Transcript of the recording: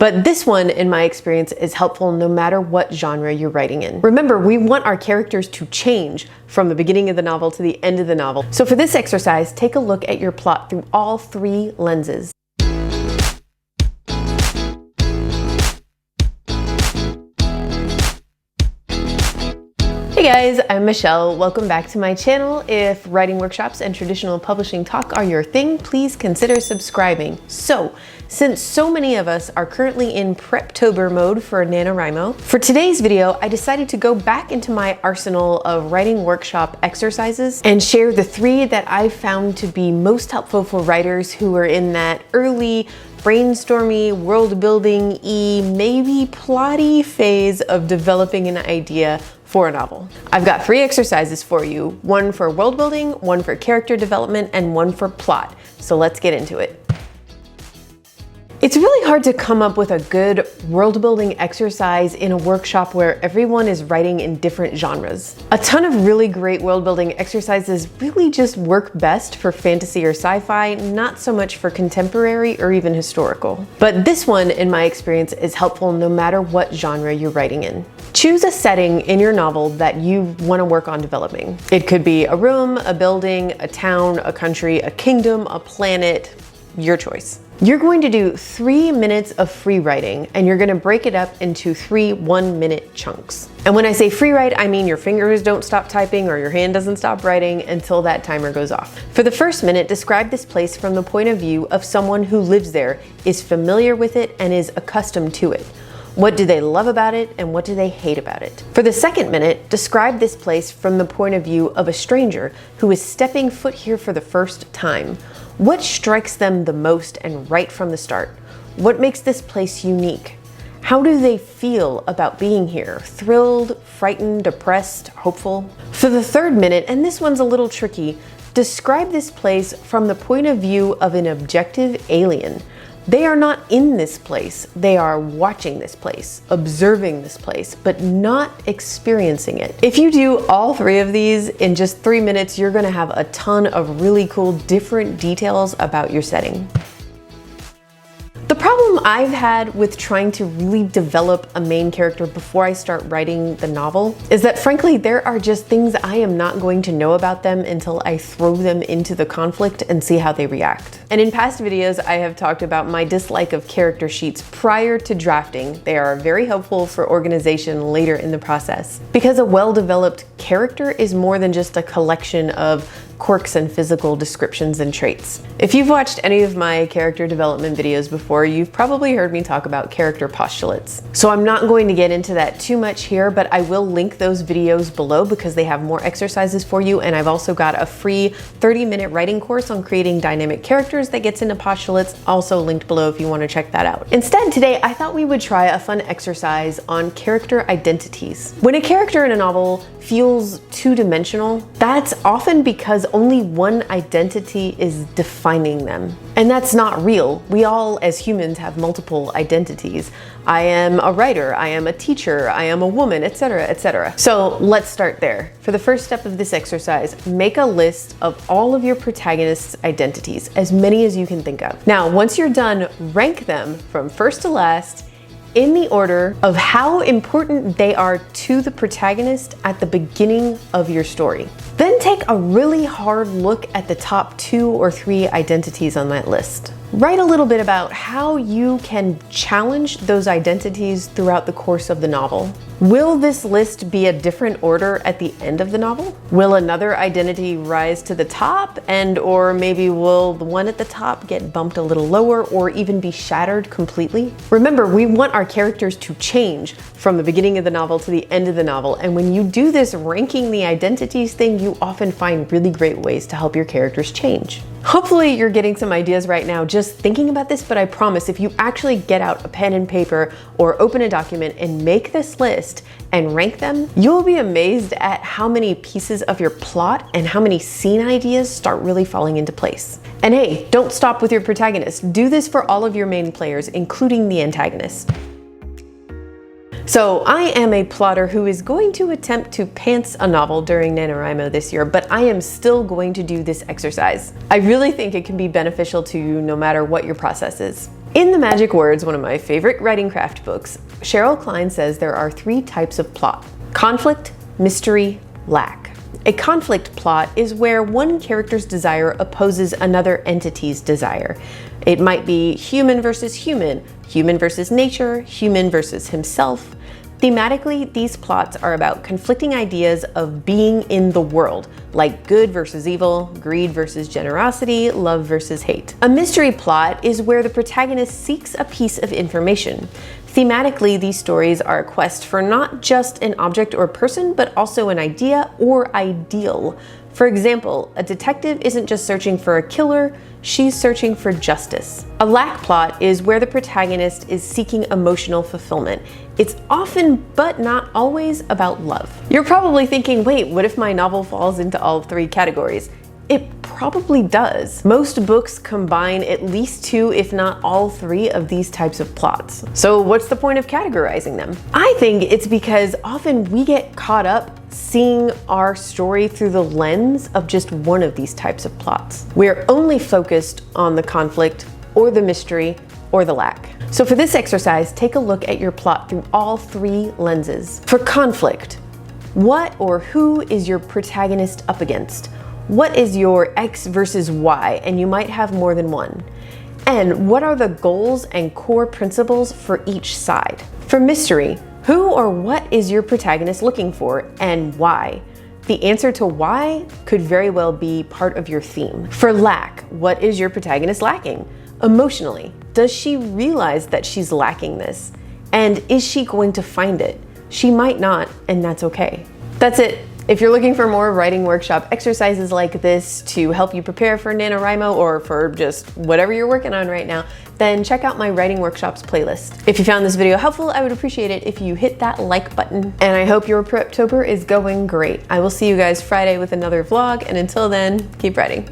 But this one, in my experience, is helpful no matter what genre you're writing in. Remember, we want our characters to change from the beginning of the novel to the end of the novel. So for this exercise, take a look at your plot through all three lenses. Hey guys, I'm Michelle. Welcome back to my channel. If writing workshops and traditional publishing talk are your thing, please consider subscribing. So, since so many of us are currently in PREPTOBER mode for Nanowrimo, for today's video, I decided to go back into my arsenal of writing workshop exercises and share the three that I've found to be most helpful for writers who are in that early brainstormy, world building-y, maybe plotty phase of developing an idea for a novel. I've got three exercises for you, one for world building, one for character development, and one for plot. So let's get into it. It's really hard to come up with a good world building exercise in a workshop where everyone is writing in different genres. A ton of really great world building exercises really just work best for fantasy or sci-fi, not so much for contemporary or even historical. But this one, in my experience, is helpful no matter what genre you're writing in. Choose a setting in your novel that you want to work on developing. It could be a room, a building, a town, a country, a kingdom, a planet, your choice. You're going to do 3 minutes of free writing, and you're going to break it up into 3 1-minute chunks. And when I say free write, I mean your fingers don't stop typing or your hand doesn't stop writing until that timer goes off. For the first minute, describe this place from the point of view of someone who lives there, is familiar with it, and is accustomed to it. What do they love about it, and what do they hate about it? For the second minute, describe this place from the point of view of a stranger who is stepping foot here for the first time. What strikes them the most and right from the start? What makes this place unique? How do they feel about being here? Thrilled, frightened, depressed, hopeful? For the third minute, and this one's a little tricky, describe this place from the point of view of an objective alien. They are not in this place, they are watching this place, observing this place, but not experiencing it. If you do all three of these in just 3 minutes, you're gonna have a ton of really cool different details about your setting. The problem I've had with trying to really develop a main character before I start writing the novel is that frankly there are just things I am not going to know about them until I throw them into the conflict and see how they react. And in past videos I have talked about my dislike of character sheets prior to drafting. They are very helpful for organization later in the process, because a well-developed character is more than just a collection of quirks and physical descriptions and traits. If you've watched any of my character development videos before, you've probably heard me talk about character postulates. So I'm not going to get into that too much here, but I will link those videos below because they have more exercises for you, and I've also got a free 30-minute writing course on creating dynamic characters that gets into postulates, also linked below if you want to check that out. Instead, today I thought we would try a fun exercise on character identities. When a character in a novel feels two-dimensional, that's often because only one identity is defining them. And that's not real. We all, as humans, have multiple identities. I am a writer, I am a teacher, I am a woman, etc., etc. So let's start there. For the first step of this exercise, make a list of all of your protagonists' identities, as many as you can think of. Now, once you're done, rank them from first to last in the order of how important they are to the protagonist at the beginning of your story. Then take a really hard look at the top 2 or 3 identities on that list. Write a little bit about how you can challenge those identities throughout the course of the novel. Will this list be a different order at the end of the novel? Will another identity rise to the top, or maybe will the one at the top get bumped a little lower or even be shattered completely? Remember, we want our characters to change from the beginning of the novel to the end of the novel, and when you do this ranking the identities thing, you often find really great ways to help your characters change. Hopefully you're getting some ideas right now just thinking about this, but I promise if you actually get out a pen and paper or open a document and make this list and rank them, you'll be amazed at how many pieces of your plot and how many scene ideas start really falling into place. And hey, don't stop with your protagonist. Do this for all of your main players, including the antagonist. So I am a plotter who is going to attempt to pants a novel during Nanowrimo this year, but I am still going to do this exercise. I really think it can be beneficial to you no matter what your process is. In The Magic Words, one of my favorite writing craft books, Cheryl Klein says there are 3 types of plot: conflict, mystery, lack. A conflict plot is where one character's desire opposes another entity's desire. It might be human versus human, human versus nature, human versus himself. Thematically, these plots are about conflicting ideas of being in the world, like good versus evil, greed versus generosity, love versus hate. A mystery plot is where the protagonist seeks a piece of information. Thematically, these stories are a quest for not just an object or person, but also an idea or ideal. For example, a detective isn't just searching for a killer, she's searching for justice. A lack plot is where the protagonist is seeking emotional fulfillment. It's often, but not always, about love. You're probably thinking, wait, what if my novel falls into all 3 categories? It probably does. Most books combine at least 2, if not all 3 of these types of plots. So what's the point of categorizing them? I think it's because often we get caught up seeing our story through the lens of just one of these types of plots. We're only focused on the conflict or the mystery or the lack. So for this exercise, take a look at your plot through all 3 lenses. For conflict, what or who is your protagonist up against? What is your X versus Y? And you might have more than one. And what are the goals and core principles for each side? For mystery, who or what is your protagonist looking for and why? The answer to why could very well be part of your theme. For lack, what is your protagonist lacking? Emotionally, does she realize that she's lacking this? And is she going to find it? She might not, and that's okay. That's it. If you're looking for more writing workshop exercises like this to help you prepare for Nanowrimo or for just whatever you're working on right now, then check out my writing workshops playlist. If you found this video helpful, I would appreciate it if you hit that like button. And I hope your Preptober is going great. I will see you guys Friday with another vlog, and until then, keep writing.